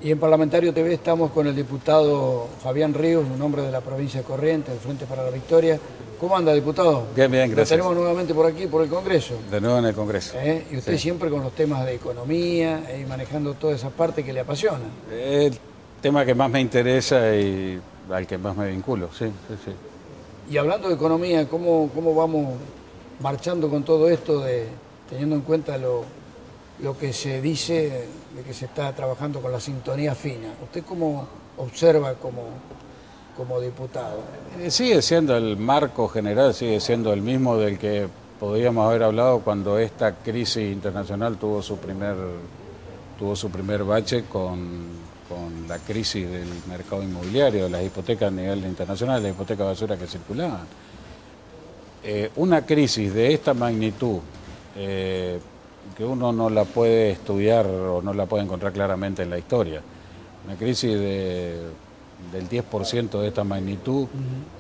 Y en Parlamentario TV estamos con el diputado Fabián Ríos, un hombre de la provincia de Corrientes, del Frente para la Victoria. ¿Cómo anda, diputado? Bien, bien, gracias. Lo tenemos nuevamente por aquí, por el Congreso. De nuevo en el Congreso. Y usted sí. siempre con los temas de economía y manejando toda esa parte que le apasiona. El tema que más me interesa y al que más me vinculo, sí. Y hablando de economía, ¿cómo vamos marchando con todo esto, teniendo en cuenta lo que se dice de que se está trabajando con la sintonía fina? ¿Usted cómo observa como diputado? Sigue siendo el marco general, sigue siendo el mismo del que podríamos haber hablado cuando esta crisis internacional tuvo su primer bache con la crisis del mercado inmobiliario, de las hipotecas a nivel internacional, las hipotecas basura que circulaban. Una crisis de esta magnitud, que uno no la puede estudiar o no la puede encontrar claramente en la historia. Una crisis del 10% de esta magnitud,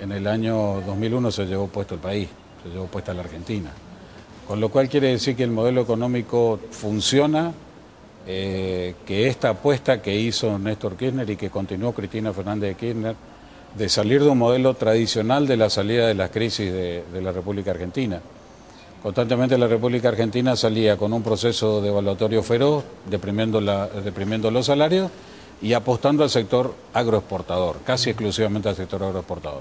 en el año 2001 se llevó puesto el país, se llevó puesta la Argentina. Con lo cual quiere decir que el modelo económico funciona, que esta apuesta que hizo Néstor Kirchner y que continuó Cristina Fernández de Kirchner, de salir de un modelo tradicional de la salida de las crisis de la República Argentina. Constantemente la República Argentina salía con un proceso devaluatorio feroz, deprimiendo los salarios y apostando al sector agroexportador, casi exclusivamente al sector agroexportador.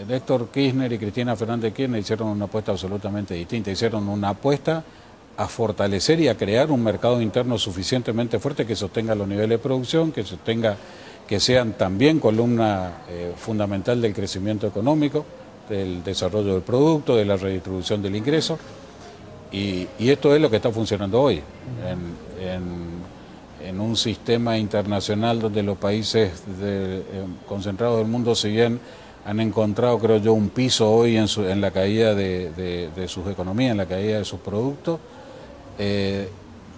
Néstor Kirchner y Cristina Fernández de Kirchner hicieron una apuesta absolutamente distinta, hicieron una apuesta a fortalecer y a crear un mercado interno suficientemente fuerte que sostenga los niveles de producción, que sean también columna fundamental del crecimiento económico, del desarrollo del producto, de la redistribución del ingreso, y esto es lo que está funcionando hoy en un sistema internacional donde los países concentrados del mundo, si bien han encontrado, creo yo, un piso hoy en la caída de sus economías, en la caída de sus productos,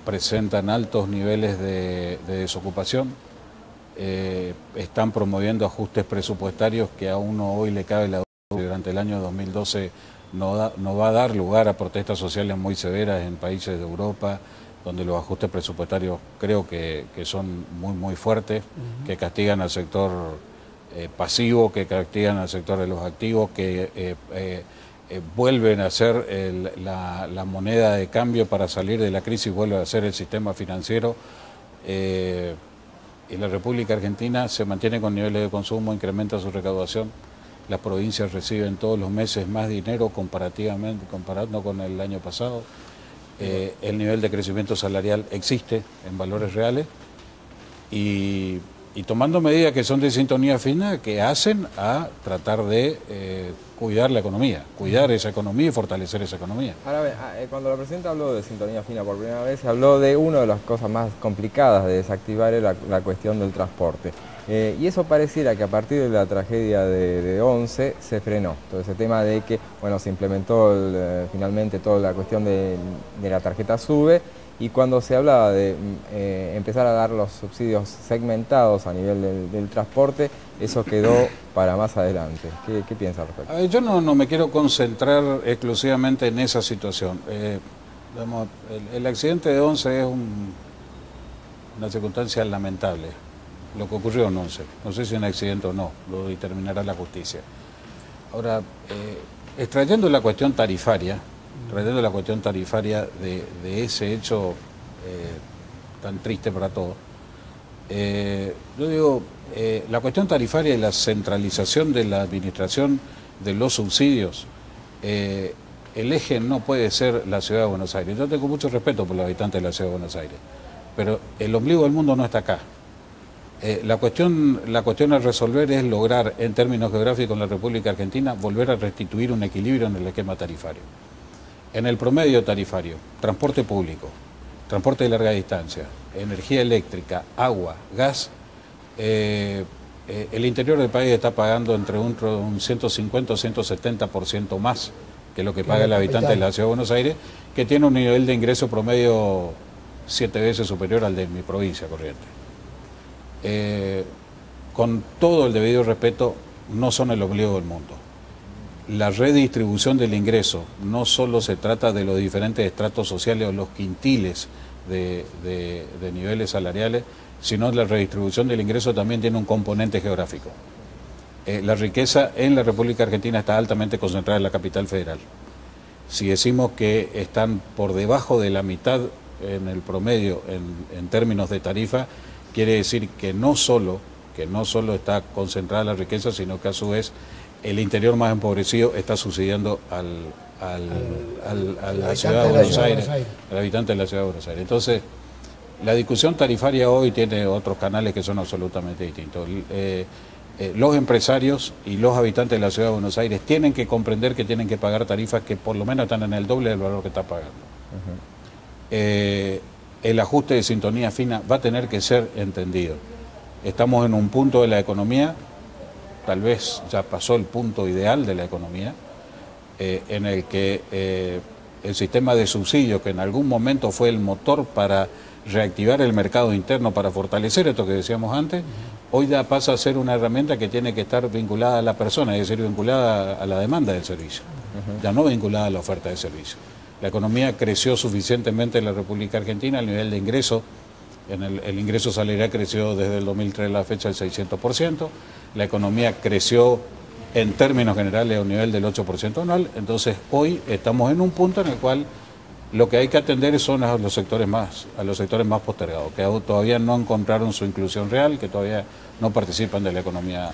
presentan altos niveles de desocupación, están promoviendo ajustes presupuestarios que a uno hoy le cabe la duda durante el año 2012 no va a dar lugar a protestas sociales muy severas en países de Europa, donde los ajustes presupuestarios creo que son muy fuertes, que castigan al sector pasivo, que castigan al sector de los activos, que vuelven a ser la moneda de cambio para salir de la crisis, vuelve a ser el sistema financiero. Y la República Argentina se mantiene con niveles de consumo, incrementa su recaudación. Las provincias reciben todos los meses más dinero comparando con el año pasado. El nivel de crecimiento salarial existe en valores reales y tomando medidas que son de sintonía fina, que hacen a tratar de cuidar la economía, cuidar esa economía y fortalecer esa economía. Ahora, cuando la presidenta habló de sintonía fina por primera vez, habló de una de las cosas más complicadas de desactivar la cuestión del transporte. Y eso pareciera que a partir de la tragedia de 11 se frenó. Todo ese tema de que, bueno, se implementó finalmente toda la cuestión de la tarjeta SUBE, y cuando se hablaba de empezar a dar los subsidios segmentados a nivel del transporte, eso quedó para más adelante. ¿Qué piensa al respecto? Yo no me quiero concentrar exclusivamente en esa situación. Digamos, el accidente de 11 es una circunstancia lamentable, lo que ocurrió en 11. No sé si es un accidente o no, lo determinará la justicia. Ahora, extrayendo la cuestión tarifaria, de ese hecho tan triste para todos, yo digo, la cuestión tarifaria y la centralización de la administración de los subsidios, el eje no puede ser la Ciudad de Buenos Aires. Yo tengo mucho respeto por los habitantes de la Ciudad de Buenos Aires, pero el ombligo del mundo no está acá. La cuestión a resolver es lograr, en términos geográficos, en la República Argentina, volver a restituir un equilibrio en el esquema tarifario. En el promedio tarifario, transporte público, transporte de larga distancia, energía eléctrica, agua, gas, el interior del país está pagando entre un 150 o 170% más que lo que paga el habitante de la Ciudad de Buenos Aires, que tiene un nivel de ingreso promedio 7 veces superior al de mi provincia, Corrientes. Con todo el debido respeto, no son el ombligo del mundo. La redistribución del ingreso no solo se trata de los diferentes estratos sociales o los quintiles de niveles salariales, sino la redistribución del ingreso también tiene un componente geográfico. La riqueza en la República Argentina está altamente concentrada en la capital federal. Si decimos que están por debajo de la mitad en el promedio en términos de tarifa, quiere decir que no solo está concentrada la riqueza, sino que a su vez el interior más empobrecido está subsidiando a la ciudad de Buenos Aires, al habitante de la ciudad de Buenos Aires. Entonces, la discusión tarifaria hoy tiene otros canales que son absolutamente distintos. Los empresarios y los habitantes de la ciudad de Buenos Aires tienen que comprender que tienen que pagar tarifas que por lo menos están en el doble del valor que está pagando. El ajuste de sintonía fina va a tener que ser entendido. Estamos en un punto de la economía, tal vez ya pasó el punto ideal de la economía, en el que el sistema de subsidios, que en algún momento fue el motor para reactivar el mercado interno, para fortalecer esto que decíamos antes, hoy ya pasa a ser una herramienta que tiene que estar vinculada a la persona, es decir, vinculada a la demanda del servicio, ya no vinculada a la oferta de servicio. La economía creció suficientemente en la República Argentina, el nivel de ingreso, el ingreso salarial creció desde el 2003 a la fecha del 600%, la economía creció en términos generales a un nivel del 8% anual, entonces hoy estamos en un punto en el cual lo que hay que atender son a los sectores más postergados, que todavía no encontraron su inclusión real, que todavía no participan de la economía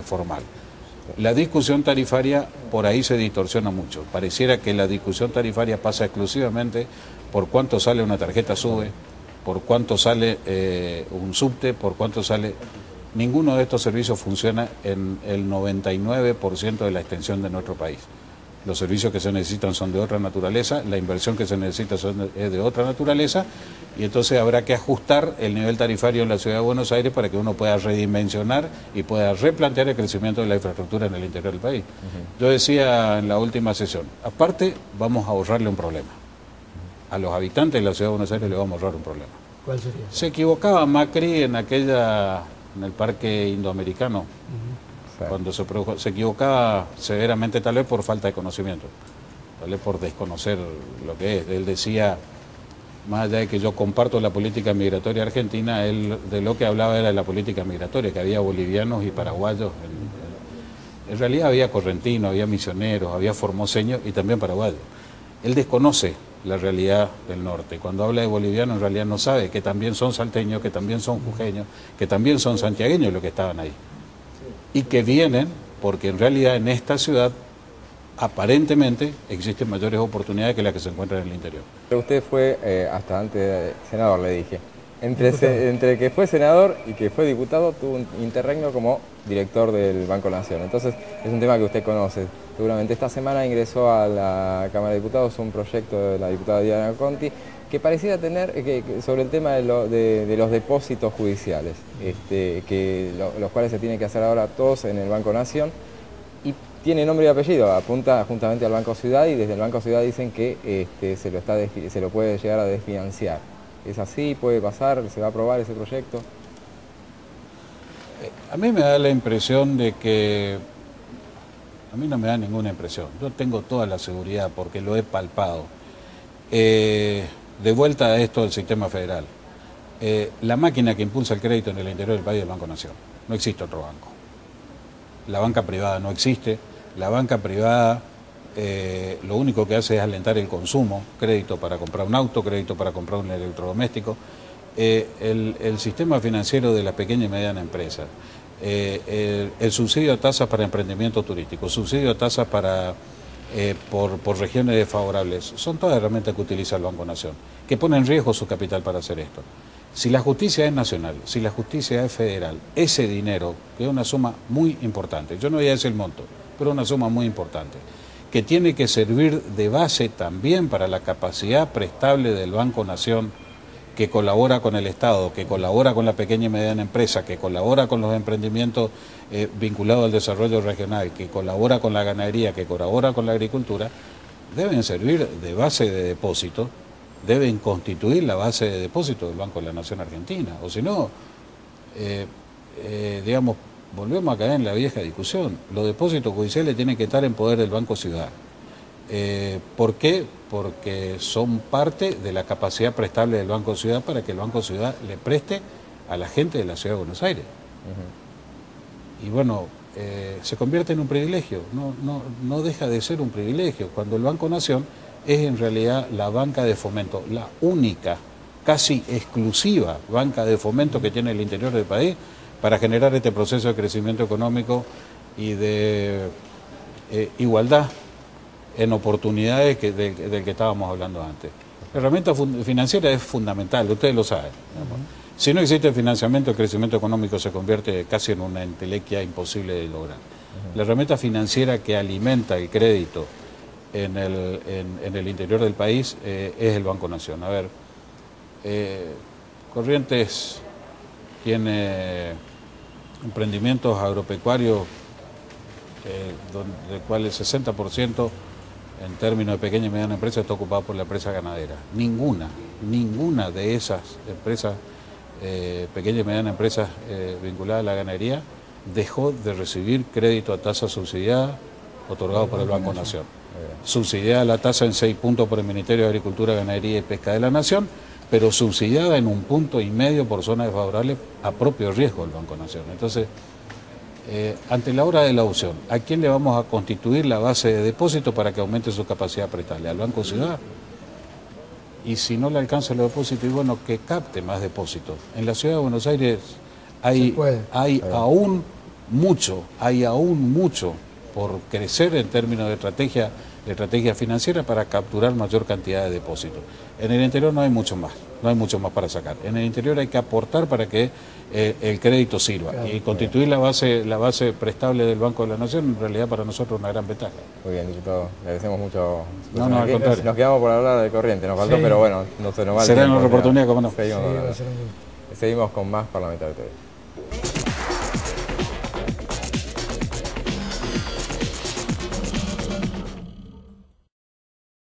formal. La discusión tarifaria por ahí se distorsiona mucho. Pareciera que la discusión tarifaria pasa exclusivamente por cuánto sale una tarjeta SUBE, por cuánto sale un subte, por cuánto sale... Ninguno de estos servicios funciona en el 99% de la extensión de nuestro país. Los servicios que se necesitan son de otra naturaleza, la inversión que se necesita es de otra naturaleza, y entonces habrá que ajustar el nivel tarifario en la ciudad de Buenos Aires para que uno pueda redimensionar y pueda replantear el crecimiento de la infraestructura en el interior del país. Yo decía en la última sesión, aparte vamos a ahorrarle un problema. A los habitantes de la ciudad de Buenos Aires le vamos a ahorrar un problema. ¿Cuál sería? Se equivocaba Macri en el parque indoamericano, cuando se equivocaba severamente, tal vez por falta de conocimiento, tal vez por desconocer lo que es. Él decía, más allá de que yo comparto la política migratoria argentina, él de lo que hablaba era de la política migratoria, que había bolivianos y paraguayos. En realidad había correntinos, había misioneros, había formoseños y también paraguayos. Él desconoce la realidad del norte. Cuando habla de bolivianos, en realidad no sabe que también son salteños, que también son jujeños, que también son santiagueños los que estaban ahí. Y que vienen porque en realidad en esta ciudad aparentemente existen mayores oportunidades que las que se encuentran en el interior. Pero usted fue, hasta antes de senador, le dije, entre que fue senador y que fue diputado, tuvo un interregno como director del Banco Nación. Entonces es un tema que usted conoce. Seguramente esta semana ingresó a la Cámara de Diputados un proyecto de la diputada Diana Conti que pareciera tener sobre el tema de los depósitos judiciales, los cuales se tienen que hacer ahora todos en el Banco Nación, y tiene nombre y apellido, apunta juntamente al Banco Ciudad, y desde el Banco Ciudad dicen que se lo puede llegar a desfinanciar. ¿Es así? ¿Puede pasar? ¿Se va a aprobar ese proyecto? A mí me da la impresión de que... A mí no me da ninguna impresión. Yo tengo toda la seguridad porque lo he palpado. De vuelta a esto del sistema federal. La máquina que impulsa el crédito en el interior del país es el Banco Nación. No existe otro banco. La banca privada no existe. La banca privada lo único que hace es alentar el consumo, crédito para comprar un auto, crédito para comprar un electrodoméstico. El sistema financiero de la pequeña y mediana empresa, el subsidio a tasas para emprendimiento turístico, subsidio a tasas por regiones desfavorables, son todas herramientas que utiliza el Banco Nación, que pone en riesgo su capital para hacer esto. Si la justicia es nacional, si la justicia es federal, ese dinero, que es una suma muy importante, yo no voy a decir el monto, pero una suma muy importante, que tiene que servir de base también para la capacidad prestable del Banco Nación, que colabora con el Estado, que colabora con la pequeña y mediana empresa, que colabora con los emprendimientos vinculados al desarrollo regional, que colabora con la ganadería, que colabora con la agricultura, deben servir de base de depósito, deben constituir la base de depósito del Banco de la Nación Argentina, o si no, digamos, volvemos a caer en la vieja discusión. Los depósitos judiciales tienen que estar en poder del Banco Ciudad. ¿Por qué? Porque son parte de la capacidad prestable del Banco Ciudad para que el Banco Ciudad le preste a la gente de la Ciudad de Buenos Aires. Y bueno, se convierte en un privilegio, no deja de ser un privilegio, cuando el Banco Nación es en realidad la banca de fomento, la única, casi exclusiva banca de fomento que tiene el interior del país para generar este proceso de crecimiento económico y de igualdad en oportunidades del que estábamos hablando antes. La herramienta financiera es fundamental, ustedes lo saben. Si no existe financiamiento, el crecimiento económico se convierte casi en una entelequia imposible de lograr. La herramienta financiera que alimenta el crédito en el interior del país es el Banco Nación. A ver, Corrientes tiene emprendimientos agropecuarios del cual el 60% en términos de pequeña y mediana empresa está ocupado por la empresa ganadera. Ninguna de esas empresas, pequeñas y medianas empresas vinculadas a la ganadería, dejó de recibir crédito a tasa subsidiada otorgado por el Banco Nación. Subsidiada la tasa en 6 puntos por el Ministerio de Agricultura, Ganadería y Pesca de la Nación, pero subsidiada en 1,5 puntos por zonas desfavorables a propio riesgo del Banco Nación. Entonces, ante la hora de la opción, ¿a quién le vamos a constituir la base de depósito para que aumente su capacidad prestable? ¿Al Banco Ciudad? Y si no le alcanza los depósitos, y bueno, que capte más depósitos. En la Ciudad de Buenos Aires hay aún mucho por crecer en términos de estrategia financiera para capturar mayor cantidad de depósitos. En el interior no hay mucho más para sacar. En el interior hay que aportar para que el crédito sirva, y constituir la base prestable del Banco de la Nación en realidad para nosotros es una gran ventaja. Muy bien, diputado, le agradecemos mucho. No, al contrario. Nos quedamos por hablar de Corrientes, nos faltó, pero bueno, no se nos va el Será en tiempo. otra oportunidad, cómo no. Seguimos con más Parlamentario TV.